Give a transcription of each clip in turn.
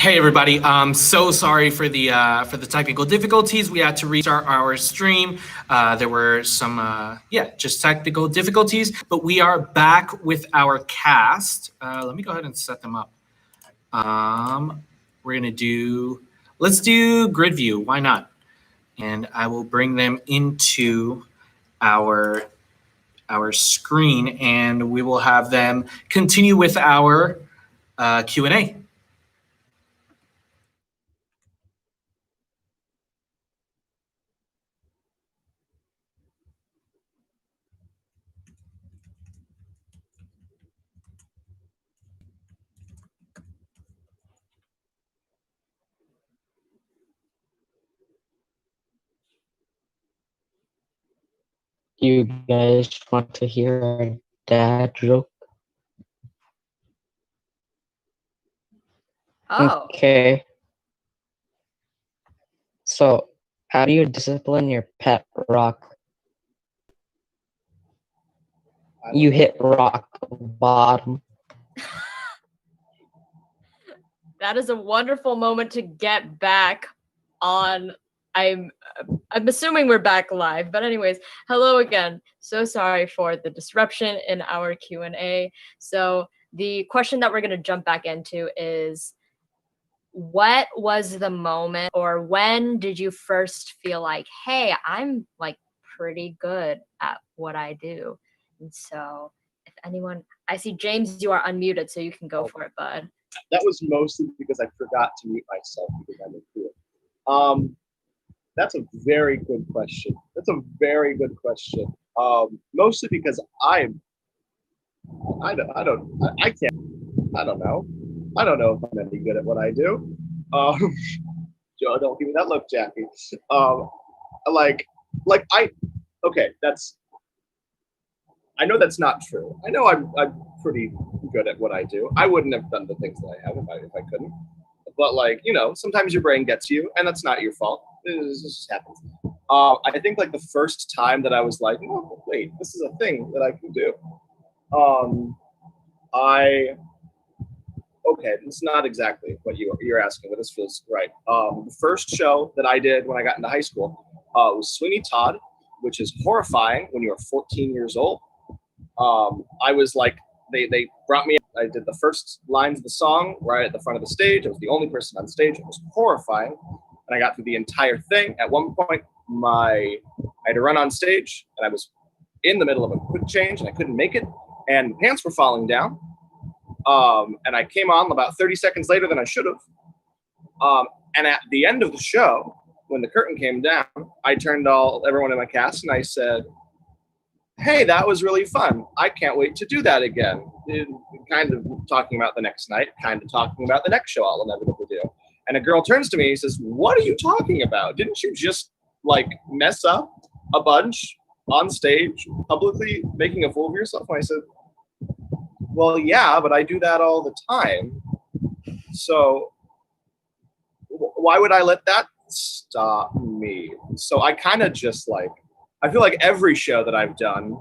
Hey everybody, so sorry for the technical difficulties. We had to restart our stream. There were some just technical difficulties, but we are back with our cast. Let me go ahead and set them up. We're gonna do let's do grid view. Why not? And I will bring them into our screen, and we will have them continue with our Q&A. You guys want to hear a dad joke? Oh. Okay. So, how do you discipline your pet rock? You hit rock bottom. That is a wonderful moment to get back on. I'm assuming we're back live, but anyways, hello again. So sorry for the disruption in our Q&A. So the question that we're going to jump back into is, what was the moment, or when did you first feel like, hey, I'm like pretty good at what I do? And so if anyone, I see James, you are unmuted, so you can go for it, bud. That was mostly because I forgot to mute myself because I'm a fool. That's a very good question. Mostly because I don't know if I'm any good at what I do. Joe, don't give me that look, Jackie. I know that's not true. I know I'm pretty good at what I do. I wouldn't have done the things that I have if I couldn't. But sometimes your brain gets you, and that's not your fault. This just happens. I think the first time that I was like, oh wait, this is a thing that I can do. It's not exactly what you're asking, but this feels right. The first show that I did when I got into high school was Sweeney Todd, which is horrifying when you're 14 years old. I was they brought me. I did the first lines of the song right at the front of the stage. I was the only person on stage. It was horrifying, and I got through the entire thing. At one point, I had to run on stage, and I was in the middle of a quick change, and I couldn't make it, and pants were falling down. And I came on about 30 seconds later than I should have. And at the end of the show, when the curtain came down, I turned to everyone in my cast and I said, hey, that was really fun. I can't wait to do that again. Kind of talking about the next night, kind of talking about the next show I'll inevitably do. And a girl turns to me and says, what are you talking about? Didn't you just mess up a bunch on stage, publicly making a fool of yourself? And I said, well, yeah, but I do that all the time. So why would I let that stop me? So I kind of just I feel like every show that I've done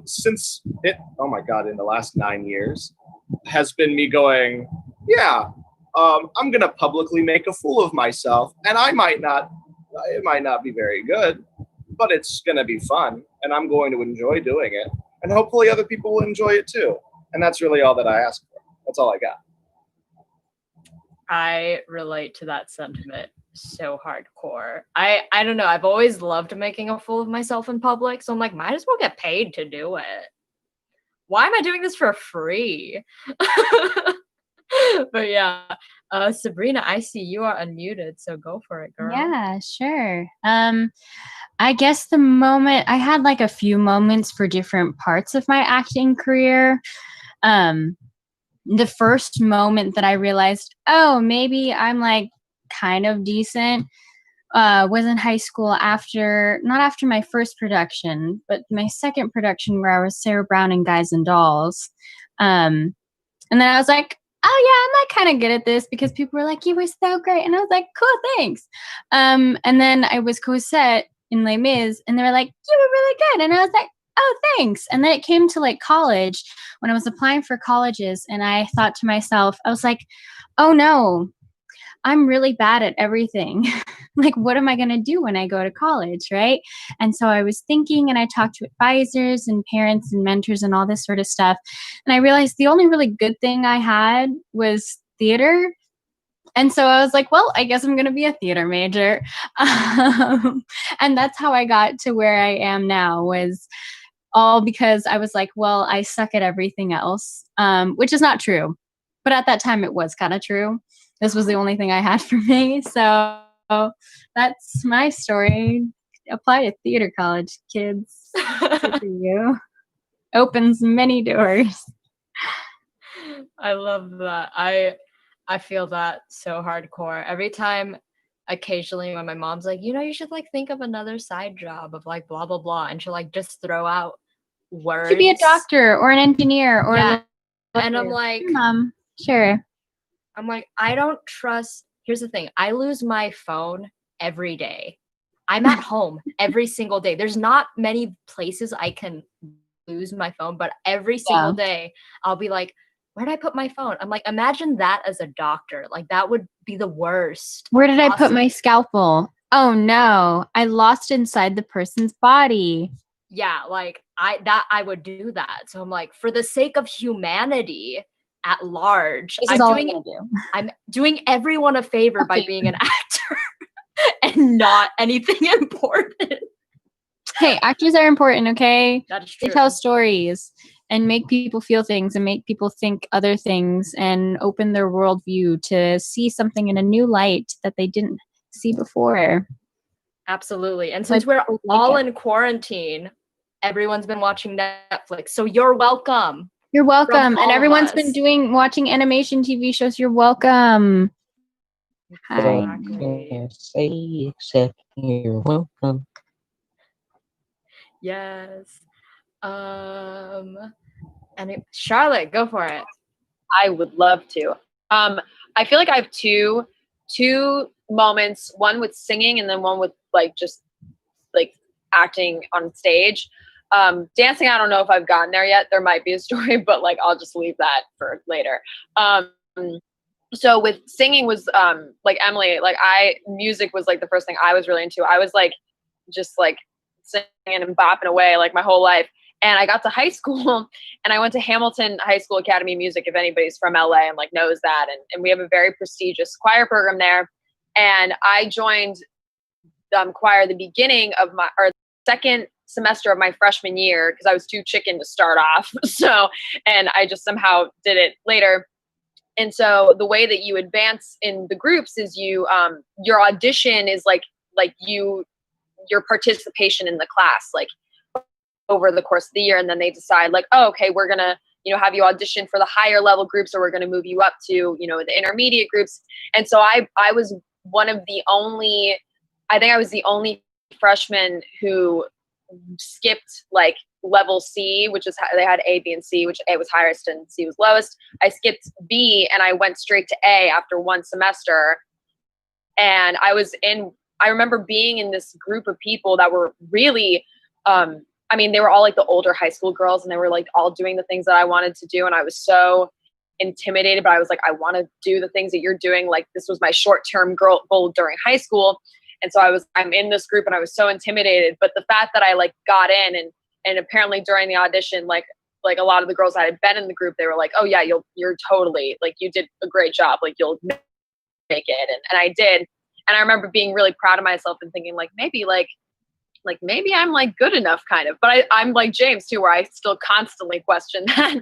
since oh my God, in the last 9 years has been me going, yeah, I'm going to publicly make a fool of myself. And it might not be very good, but it's going to be fun. And I'm going to enjoy doing it. And hopefully other people will enjoy it too. And that's really all that I ask for. That's all I got. I relate to that sentiment so hardcore. I don't know. I've always loved making a fool of myself in public. So I'm like, might as well get paid to do it. Why am I doing this for free? But yeah, Sabrina, I see you are unmuted. So go for it, girl. Yeah, sure. I guess the moment I had a few moments for different parts of my acting career. The first moment that I realized, oh, maybe I'm kind of decent, was in high school not after my first production, but my second production where I was Sarah Brown in Guys and Dolls. And then I was like, oh yeah, I'm kind of good at this, because people were like, you were so great. And I was like, cool, thanks. And then I was Cosette in Les Mis, and they were like, you were really good. And I was like, oh, thanks. And then it came to like college when I was applying for colleges, and I thought to myself, I was like, oh no, I'm really bad at everything. Like, what am I going to do when I go to college? Right. And so I was thinking, and I talked to advisors and parents and mentors and all this sort of stuff. And I realized the only really good thing I had was theater. And so I was like, well, I guess I'm going to be a theater major. And that's how I got to where I am now, was all because I was like, well, I suck at everything else, which is not true. But at that time, it was kind of true. This was the only thing I had for me. So that's my story. Apply to theater college, kids. Good for you. Opens many doors. I love that. I feel that so hardcore. Every time, occasionally, when my mom's like, you should like think of another side job of like blah blah blah, and she'll like just throw out words. To be a doctor or an engineer or Yeah. a And I'm like, Mom, sure. I'm like, I don't trust. Here's the thing. I lose my phone every day. I'm at home every single day. There's not many places I can lose my phone, but every single day I'll be like, where did I put my phone? I'm like, imagine that as a doctor. Like, that would be the worst. Where did I put my scalpel? Oh no, I lost inside the person's body. Yeah, like I would do that. So I'm like, for the sake of humanity at large, I'm doing everyone a favor by being an actor and not anything important. Hey, actors are important, okay? That's true. They tell stories and make people feel things and make people think other things and open their worldview to see something in a new light that they didn't see before. Absolutely. And since we're all in quarantine, everyone's been watching Netflix. So you're welcome. You're welcome. And everyone's been watching animation TV shows. You're welcome. I can't say except you're welcome. Yes. And Charlotte, go for it. I would love to. I feel like I have two moments, one with singing and then one with like just like acting on stage. Dancing, I don't know if I've gotten there yet. There might be a story, but like I'll just leave that for later. So with singing was like Emily, like music was like the first thing I was really into. I was like just like singing and bopping away like my whole life. And I got to high school and I went to Hamilton High School Academy of Music, if anybody's from LA and like knows that. And we have a very prestigious choir program there. And I joined choir the beginning of or second semester of my freshman year because I was too chicken to start off. So, and I just somehow did it later. And so the way that you advance in the groups is you, your audition is like your participation in the class, like over the course of the year. And then they decide like, oh, okay, we're going to, have you audition for the higher level groups, or we're going to move you up to, the intermediate groups. And so I was one of the only, I think I was the only freshman who skipped like level C, which is they had A, B, and C, which A was highest and C was lowest. I skipped B and I went straight to A after one semester. And I remember being in this group of people that were really, they were all like the older high school girls and they were like all doing the things that I wanted to do. And I was so intimidated, but I was like, I want to do the things that you're doing. Like this was my short-term goal during high school. And so I'm in this group and I was so intimidated, but the fact that I like got in and apparently during the audition, like a lot of the girls that had been in the group, they were like, oh yeah, you're totally like, you did a great job. Like you'll make it. And I did. And I remember being really proud of myself and thinking like, maybe I'm like good enough kind of, but I'm like James too, where I still constantly question that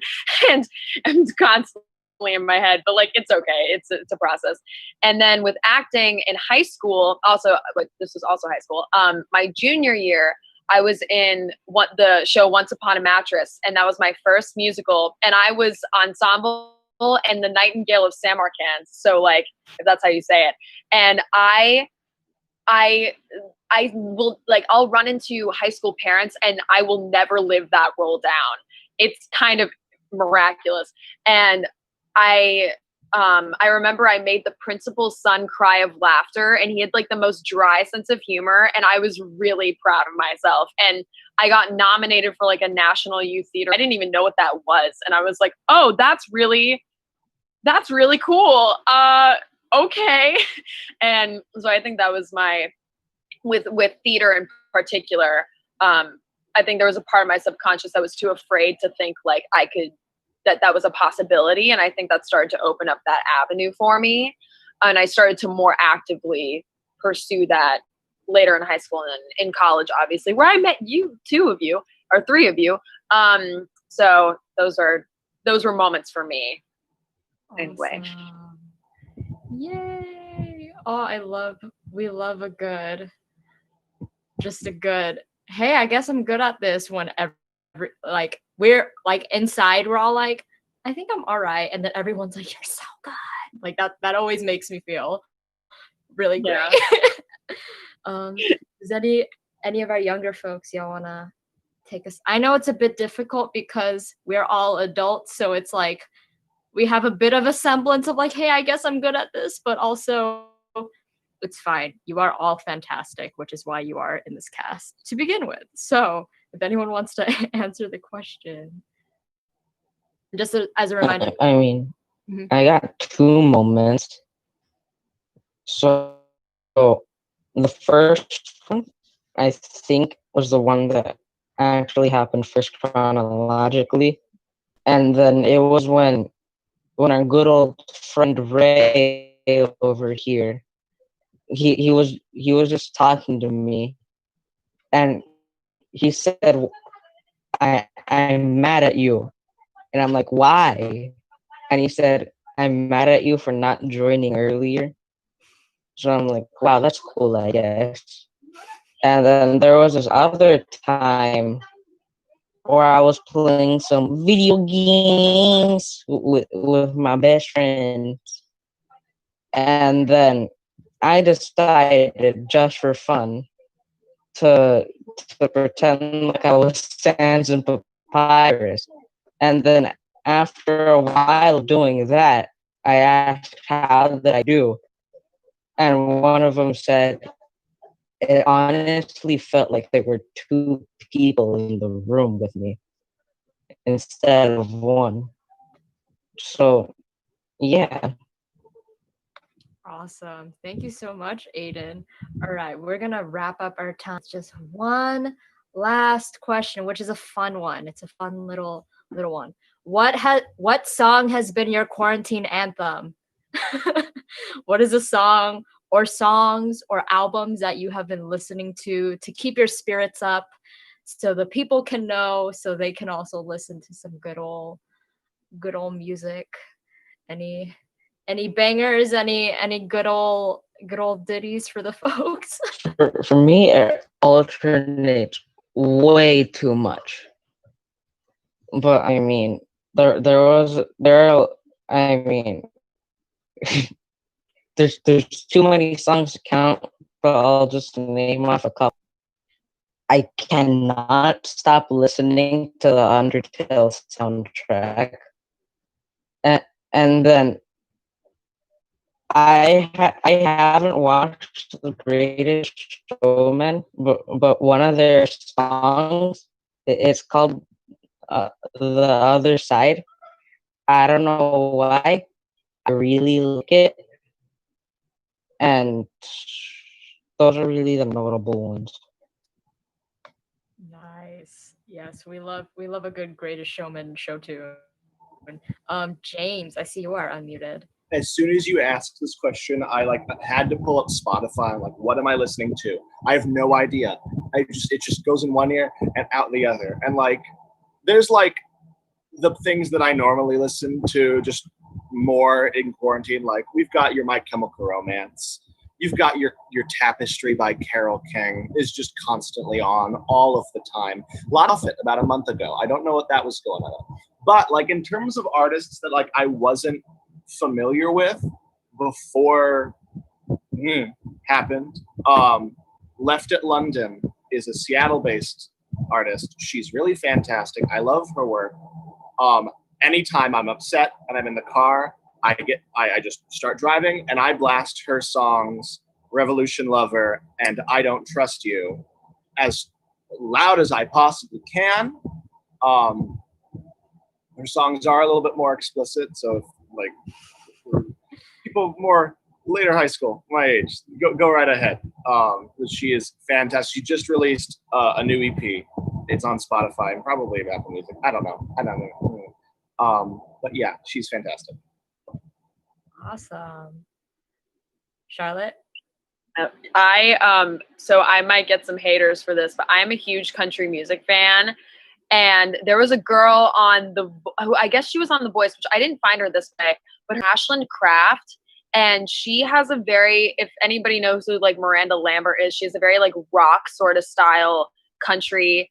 and I'm constantly in my head, but like, it's okay. It's a process. And then with acting in high school, also like this was also high school. My junior year, I was in the show Once Upon a Mattress, and that was my first musical. And I was ensemble and the Nightingale of Samarkand. So like, if that's how you say it. And I will like, I'll run into high school parents and I will never live that role down. It's kind of miraculous. And I I remember I made the principal's son cry of laughter, and he had like the most dry sense of humor, and I was really proud of myself. And I got nominated for like a national youth theater. I didn't even know what that was, and I was like, oh, that's really cool. Okay. And so I think that was my with theater in particular. I think there was a part of my subconscious that was too afraid to think like I could that was a possibility, and I think that started to open up that avenue for me, and I started to more actively pursue that later in high school and in college, obviously, where I met you, two of you or three of you. So those were moments for me. Anyway. Awesome. Yay! Oh, we love just a good, hey, I guess I'm good at this when like we're like inside, we're all like, I think I'm all right. And then everyone's like, you're so good. Like that always makes me feel really great. Yeah. Does any of our younger folks, y'all wanna take us? I know it's a bit difficult because we're all adults, so it's like we have a bit of a semblance of like, hey, I guess I'm good at this, but also it's fine. You are all fantastic, which is why you are in this cast to begin with. So if anyone wants to answer the question, just as a reminder. I mean, Mhm. I got two moments. So the first one, I think, was the one that actually happened first chronologically. And then it was when our good old friend Ray over here, he was just talking to me, and he said, I'm mad at you. And I'm like, why? And he said, I'm mad at you for not joining earlier. So I'm like, wow, that's cool, I guess. And then there was this other time where I was playing some video games with my best friend. And then I decided, just for fun, to pretend like I was Sans and Papyrus. And then after a while of doing that, I asked, how did I do? And one of them said, it honestly felt like there were two people in the room with me instead of one. So, yeah. Awesome. Thank you so much, Aiden. All right, we're gonna wrap up our time. Just one last question, which is a fun one. It's a fun little one. What song has been your quarantine anthem? What is a song or songs or albums that you have been listening to keep your spirits up, so the people can know, so they can also listen to some good old music? Any bangers, any good old ditties for the folks? For me, it alternates way too much. But I mean, I mean, there's too many songs to count, but I'll just name off a couple. I cannot stop listening to the Undertale soundtrack. And then I haven't watched The Greatest Showman, but one of their songs, it's called The Other Side. I don't know why. I really like it. And those are really the notable ones. Nice. Yes, we love a good Greatest Showman show tune. James, I see you are unmuted. As soon as you asked this question, I had to pull up Spotify. I'm like, what am I listening to? I have no idea. It just goes in one ear and out the other. And there's the things that I normally listen to just more in quarantine. Like we've got your My Chemical Romance. You've got your Tapestry by Carole King is just constantly on all of the time. A lot of it about a month ago. I don't know what that was going on. But in terms of artists that I wasn't familiar with before happened, Left at London is a Seattle-based artist. She's really fantastic. I love her work. Anytime I'm upset and I'm in the car, I just start driving and I blast her songs, Revolution Lover and I Don't Trust You, as loud as I possibly can. Her songs are a little bit more explicit, so if, like, people more later high school, my age, go right ahead. She is fantastic. She just released a new EP. It's on Spotify and probably Apple Music. I don't know. But yeah, she's fantastic. Awesome. Charlotte? So I might get some haters for this, but I'm a huge country music fan. And there was a girl on who I guess she was on The Voice, which I didn't find her this way, but Ashland Craft. And she has a very, if anybody knows who like Miranda Lambert is, she has a very like rock sort of style country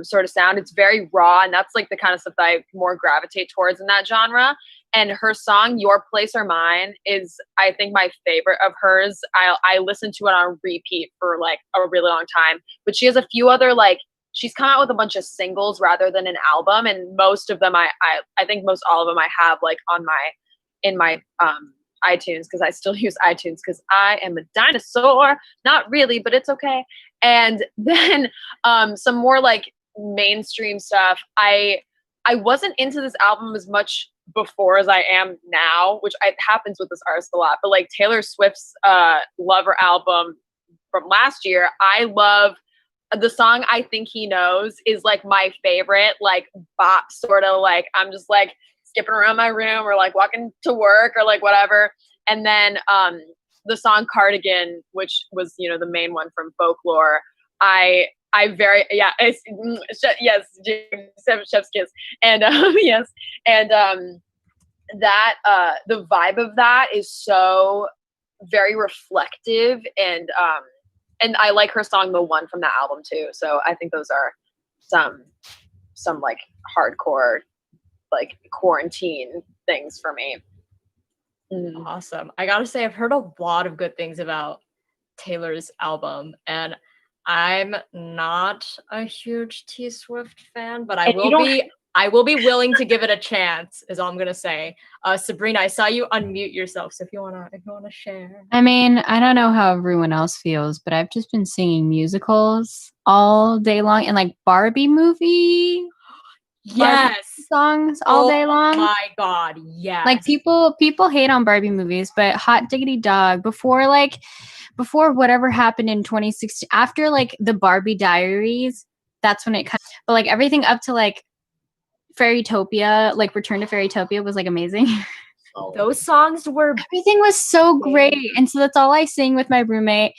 sort of sound. It's very raw, and that's like the kind of stuff that I more gravitate towards in that genre. And her song "Your Place or Mine" is, I think, my favorite of hers. I listened to it on repeat for like a really long time. But she has a few other like, she's come out with a bunch of singles rather than an album, and most of them I think most all of them I have like in my iTunes, because I still use iTunes because I am a dinosaur. Not really, but it's okay. And then some more like mainstream stuff. I wasn't into this album as much before as I am now, which happens with this artist a lot. But like Taylor Swift's Lover album from last year, I love the song "I Think He Knows" is like my favorite, like bop sort of like, I'm just like skipping around my room or like walking to work or like whatever. And then the song "Cardigan," which was, you know, the main one from Folklore, yes, chef's kiss. And yes. And that the vibe of that is so very reflective, and I like her song "The One" from that album too. So I think those are some like hardcore like quarantine things for me. Awesome. I gotta say, I've heard a lot of good things about Taylor's album, and I'm not a huge T Swift fan, but I will be willing to give it a chance, is all I'm gonna say. Sabrina, I saw you unmute yourself, so if you wanna share. I mean, I don't know how everyone else feels, but I've just been singing musicals all day long, and like Barbie movie Yes, songs all day long. Oh my god, yes. Like people hate on Barbie movies, but hot diggity dog, before whatever happened in 2016, after like the Barbie Diaries, that's when it kind of, but like everything up to like Fairytopia, like Return to Fairytopia was like amazing. Those songs were, everything was so great. And so that's all I sing with my roommate.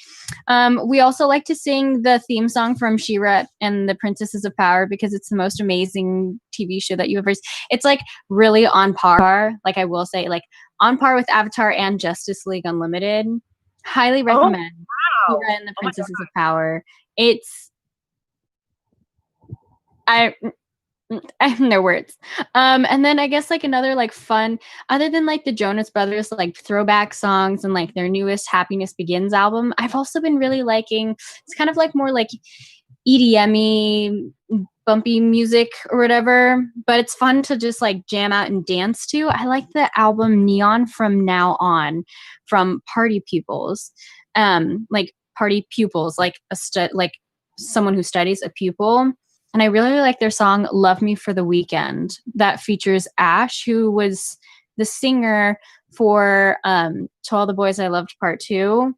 We also like to sing the theme song from She-Ra and the Princesses of Power, because it's the most amazing TV show that you ever seen. It's like really on par, like I will say, like on par with Avatar and Justice League Unlimited. Highly recommend She-Ra and the Princesses of Power. I have no words. And then I guess like another like fun, other than like the Jonas Brothers like throwback songs and like their newest Happiness Begins album, I've also been really liking, it's kind of like more like EDM-y, bumpy music or whatever, but it's fun to just like jam out and dance to. I like the album Neon From Now On from Party Pupils. Like Party Pupils, like like someone who studies a pupil. And I really like their song "Love Me for the Weekend" that features Ash, who was the singer for "To All the Boys I Loved" Part 2,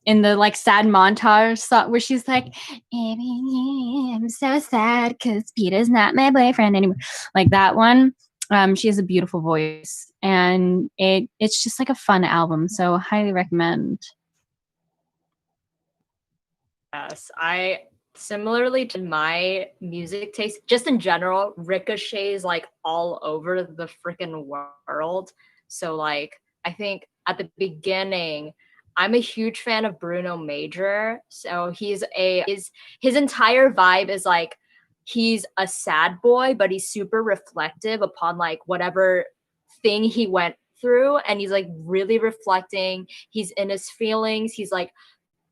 in the like sad montage song where she's like, "I'm so sad because Peter's not my boyfriend anymore." Like that one. She has a beautiful voice, and it's just like a fun album. So highly recommend. Yes, similarly to my music taste, just in general, ricochets like all over the freaking world. So like, I think at the beginning, I'm a huge fan of Bruno Major. So his entire vibe is like, he's a sad boy, but he's super reflective upon like whatever thing he went through. And he's like really reflecting. He's in his feelings. He's like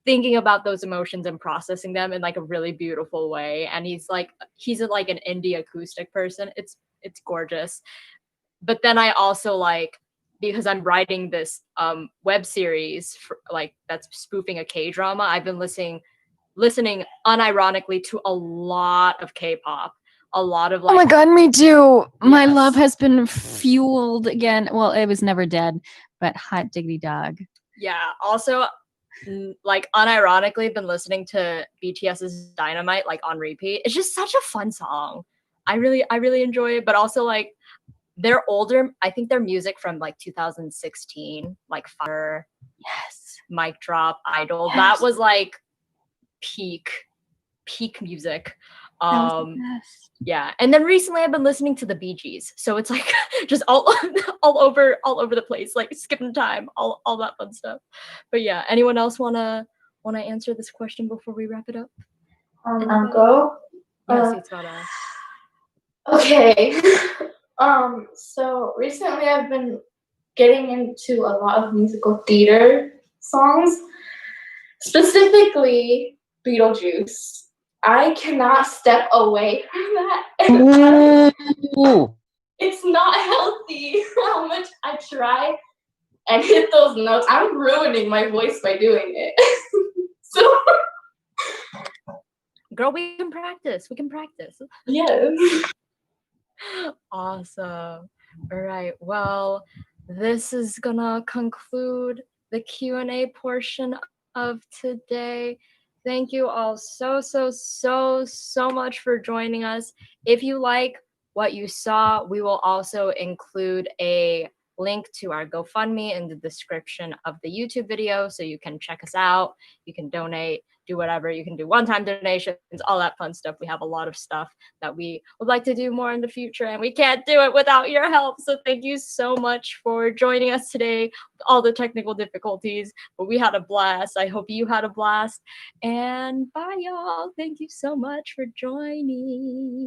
thinking about those emotions and processing them in like a really beautiful way. And he's like an indie acoustic person. It's gorgeous. But then I also like because I'm writing this web series for, like, that's spoofing a K-drama. I've been listening unironically to a lot of K-pop, a lot of like. Oh my god, me too. My Yes. love has been fueled again. Well, it was never dead, but hot diggity dog. Yeah. Also, like unironically, been listening to BTS's Dynamite like on repeat. It's just such a fun song. I really enjoy it. But also like they're older. I think their music from like 2016, like Fire, Yes. Mic Drop, Idol. Yes. That was like peak music. That was the best. Yeah, and then recently I've been listening to the Bee Gees, so it's like just all over the place, like skipping time, all that fun stuff. But yeah, anyone else wanna answer this question before we wrap it up? I'll go. Yes, it's gotta. Okay. So recently I've been getting into a lot of musical theater songs, specifically Beetlejuice. I cannot step away from that. Ooh. It's not healthy how much I try and hit those notes. I'm ruining my voice by doing it. So Girl, we can practice. yes. Awesome. All right. Well, this is gonna conclude the Q&A portion of today. Thank you all so much for joining us. If you like what you saw, we will also include a link to our GoFundMe in the description of the YouTube video, so you can check us out. You can donate, do whatever. You can do one-time donations, all that fun stuff. We have a lot of stuff that we would like to do more in the future, and we can't do it without your help. So thank you so much for joining us today with all the technical difficulties, but we had a blast. I hope you had a blast. And bye, y'all. Thank you so much for joining.